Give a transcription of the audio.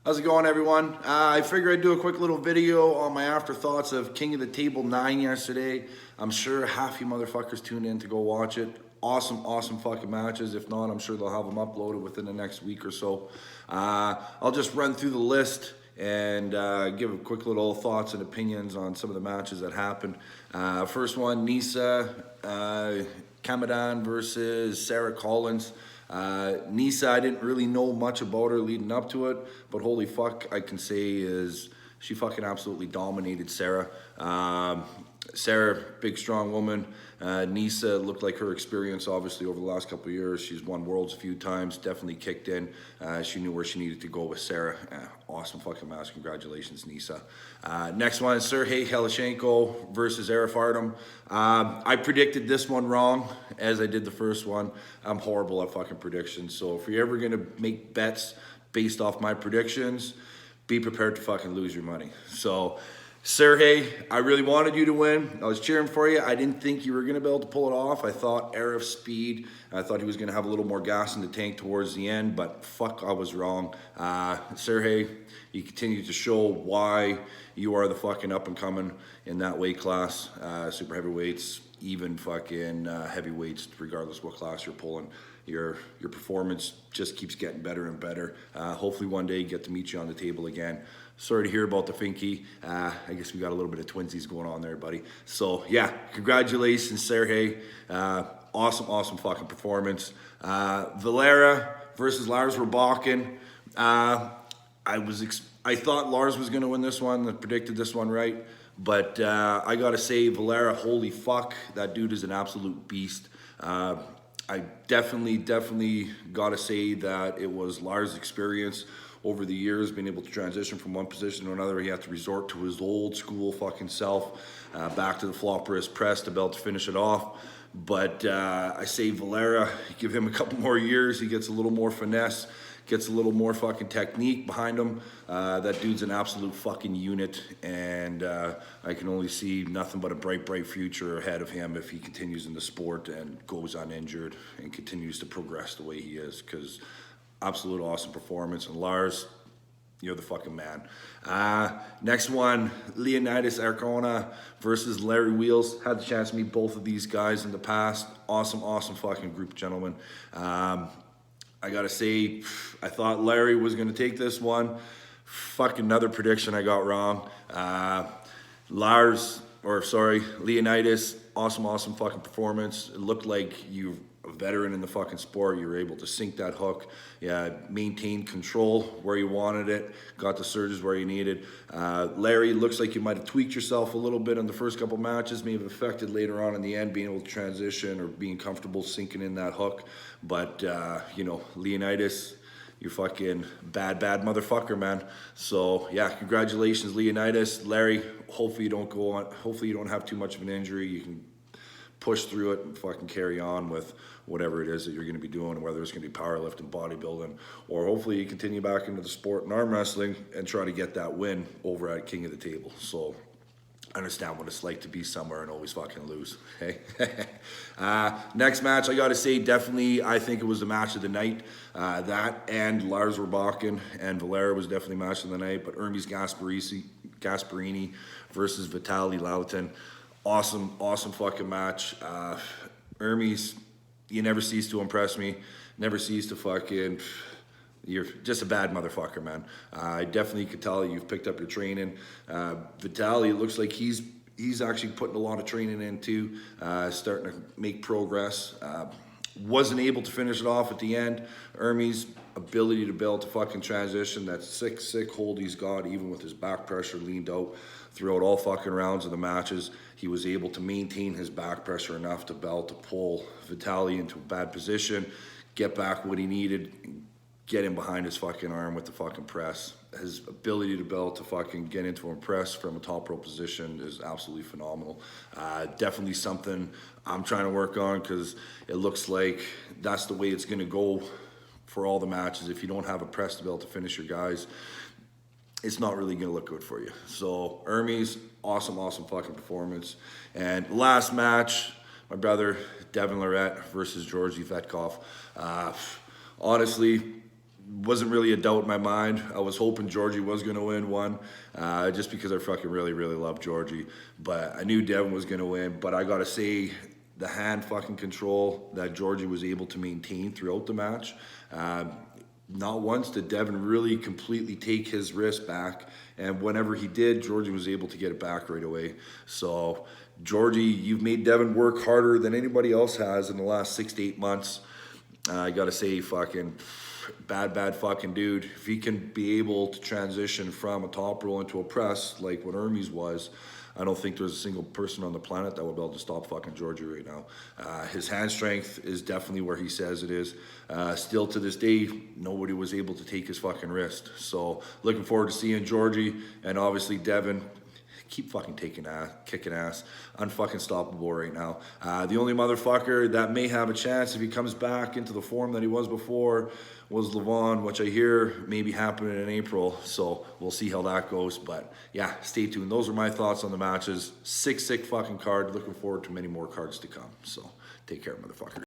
How's it going, everyone? I figured I'd do a quick little video on my afterthoughts of King of the Table 9 yesterday. I'm sure half you motherfuckers tuned in to go watch it. Awesome fucking matches. If not, I'm sure they'll have them uploaded within the next week or so. I'll just run through the list and give a quick little thoughts and opinions on some of the matches that happened. First one, Nisa Kamadan versus Sarah Collins. Nisa, I didn't really know much about her leading up to it, but holy fuck, I can say is she fucking absolutely dominated Sarah. Sarah, big strong woman. Nisa looked like her experience obviously over the last couple of years. She's won worlds a few times, definitely kicked in. She knew where she needed to go with Sarah. Awesome fucking match. Congratulations, Nisa. Next one, Sergey Helashenko versus Arif Artem. I predicted this one wrong as I did the first one. I'm horrible at fucking predictions. So if you're ever gonna make bets based off my predictions, be prepared to fucking lose your money. So Sergey, I really wanted you to win. I was cheering for you. I didn't think you were going to be able to pull it off. I thought Arif's speed. I thought he was going to have a little more gas in the tank towards the end, but fuck, I was wrong. Sergey, you continue to show why you are the fucking up and coming in that weight class. Super heavyweights, even fucking heavyweights, regardless what class you're pulling. Your performance just keeps getting better and better. Hopefully one day get to meet you on the table again. Sorry to hear about the Finky. I guess we got a little bit of twinsies going on there, buddy. So yeah, congratulations, Sergey. Awesome fucking performance. Valera versus Lars Rybakhin. I thought Lars was gonna win this one. I predicted this one right. But I gotta say, Valera, holy fuck, that dude is an absolute beast. I definitely gotta say that it was Lars' experience over the years, being able to transition from one position to another. He had to resort to his old school fucking self, back to the flop wrist press to be able to finish it off. But I say Valera, give him a couple more years, he gets a little more finesse, gets a little more fucking technique behind him. That dude's an absolute fucking unit, and I can only see nothing but a bright future ahead of him if he continues in the sport and goes uninjured and continues to progress the way he is, because absolute awesome performance. And Lars, you're the fucking man. Next one, Leonidas Arcona versus Larry Wheels. Had the chance to meet both of these guys in the past. Awesome fucking group of gentlemen. I gotta say, I thought Larry was gonna take this one. Fucking another prediction I got wrong. Leonidas, awesome fucking performance. It looked like you're a veteran in the fucking sport. You were able to sink that hook. Yeah, maintain control where you wanted it. Got the surges where you needed. Larry, looks like you might have tweaked yourself a little bit in the first couple matches. May have affected later on in the end, being able to transition or being comfortable sinking in that hook. But, Leonidas, you're fucking bad motherfucker, man. So yeah, congratulations, Leonidas. Larry, hopefully you don't go on. Hopefully you don't have too much of an injury. You can push through it and fucking carry on with whatever it is that you're going to be doing, whether it's going to be powerlifting, bodybuilding, or hopefully you continue back into the sport and arm wrestling and try to get that win over at King of the Table. So I understand what it's like to be somewhere and always fucking lose. Okay. Next match, I got to say, definitely, I think it was the match of the night. That and Lars Rybakhin and Valera was definitely match of the night. But Hermes Gasparini versus Vitaly Lalatin. Awesome fucking match. Hermes, you never cease to impress me. Never cease to fucking... You're just a bad motherfucker, man. I definitely could tell you've picked up your training. Vitaly, it looks like he's actually putting a lot of training in too, starting to make progress. Wasn't able to finish it off at the end. Hermes' ability to be able to fucking transition, that sick hold he's got, even with his back pressure leaned out throughout all fucking rounds of the matches. He was able to maintain his back pressure enough to be able to pull Vitaly into a bad position, get back what he needed, get him behind his fucking arm with the fucking press. His ability to be able to fucking get into a press from a top rope position is absolutely phenomenal. Definitely something I'm trying to work on, because it looks like that's the way it's going to go for all the matches. If you don't have a press to be able to finish your guys, it's not really going to look good for you. So Hermes, awesome fucking performance. And last match, my brother Devon versus Georgie. Honestly, wasn't really a doubt in my mind. I was hoping Georgie was going to win one, just because I fucking really, really love Georgie. But I knew Devon was going to win. But I got to say, the hand fucking control that Georgie was able to maintain throughout the match. Not once did Devon really completely take his wrist back. And whenever he did, Georgie was able to get it back right away. So, Georgie, you've made Devon work harder than anybody else has in the last 6 to 8 months. I got to say, fucking bad fucking dude. If he can be able to transition from a top roll into a press like what Hermes was, I don't think there's a single person on the planet that would be able to stop fucking Georgie right now. His hand strength is definitely where he says it is. Still to this day, nobody was able to take his fucking wrist. So looking forward to seeing Georgie, and obviously Devon. Keep fucking kicking ass. Unfucking stoppable right now. The only motherfucker that may have a chance if he comes back into the form that he was before was Devon, which I hear may be happening in April. So we'll see how that goes. But yeah, stay tuned. Those are my thoughts on the matches. Sick fucking card. Looking forward to many more cards to come. So take care, motherfucker.